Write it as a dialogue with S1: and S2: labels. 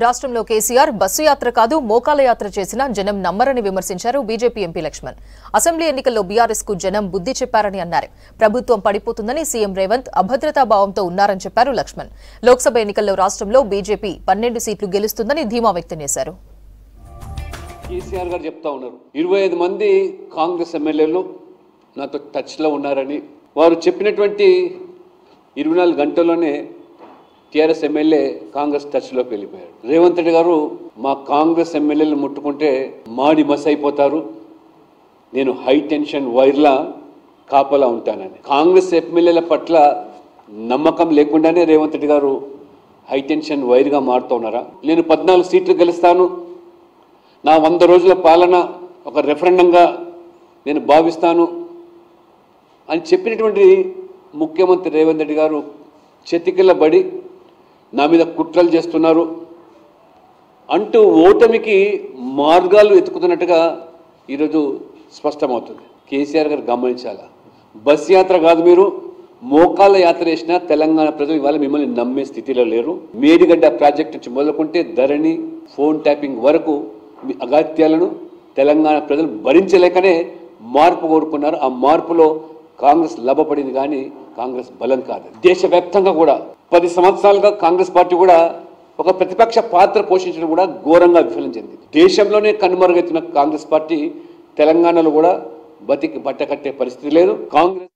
S1: రాష్ట్రంలో కేసీఆర్ బస్సు యాత్ర కాదు మోకాల యాత్ర చేసినా జనం నమ్మరని విమర్శించారు బీజేపీ ఎంపీ లక్ష్మణ్. అసెంబ్లీ ఎన్నికల్లో బీఆర్ఎస్ కు జనం బుద్ధి చెప్పారని అన్నారు. ప్రభుత్వం పడిపోతుందని సీఎం రేవంత్ అభద్రతా భావంతో ఉన్నారని చెప్పారు లక్ష్మణ్. లోక్సభ ఎన్నికల్లో రాష్ట్రంలో బీజేపీ 12 సీట్లు గెలుస్తుందని ధీమా వ్యక్తం చేశారు.
S2: కేసీఆర్ గారు చెప్తా ఉన్నారు 25 మంది కాంగ్రెస్ ఎమ్మెల్యేలు నాతో టచ్ లో ఉన్నారని. వారు చెప్పినటువంటి 24 గంటల్లోనే టీఆర్ఎస్ ఎమ్మెల్యే కాంగ్రెస్ టచ్లోకి వెళ్ళిపోయారు. రేవంత్ రెడ్డి గారు మా కాంగ్రెస్ ఎమ్మెల్యేలు ముట్టుకుంటే మాడి మస్ అయిపోతారు, నేను హై టెన్షన్ వైర్లా కాపలా ఉంటానని. కాంగ్రెస్ ఎమ్మెల్యేల పట్ల నమ్మకం లేకుండానే రేవంత్ రెడ్డి గారు హై టెన్షన్ వైర్గా మారుతూ ఉన్నారా? నేను 14 సీట్లు గెలుస్తాను, నా 100 రోజుల పాలన ఒక రెఫరెండంగా నేను భావిస్తాను అని చెప్పినటువంటి ముఖ్యమంత్రి రేవంత్ రెడ్డి గారు చెతికిల్లబడి నా మీద కుట్రలు చేస్తున్నారు అంటూ ఓటమికి మార్గాలు వెతుకుతున్నట్టుగా ఈరోజు స్పష్టమవుతుంది. కేసీఆర్ గారు గమనించాలా, బస్ యాత్ర కాదు, మీరు మోకాళ్ళ యాత్ర చేసిన తెలంగాణ ప్రజలు ఇవాళ మిమ్మల్ని నమ్మే స్థితిలో లేరు. మేడిగడ్డ ప్రాజెక్టు నుంచి మొదలుకుంటే ధరణి, ఫోన్ ట్యాపింగ్ వరకు మీ అగాత్యాలను తెలంగాణ ప్రజలు భరించలేకనే మార్పు కోరుకున్నారు. ఆ మార్పులో కాంగ్రెస్ లాభపడింది కానీ కాంగ్రెస్ బలం కాదు. దేశవ్యాప్తంగా కూడా 10 సంవత్సరాలుగా కాంగ్రెస్ పార్టీ కూడా ఒక ప్రతిపక్ష పాత్ర పోషించడం కూడా ఘోరంగా విఫలం చెందింది. దేశంలోనే కనుమరుగైతున్న కాంగ్రెస్ పార్టీ తెలంగాణలో కూడా బతికి బట్టకట్టే పరిస్థితి లేదు. కాంగ్రెస్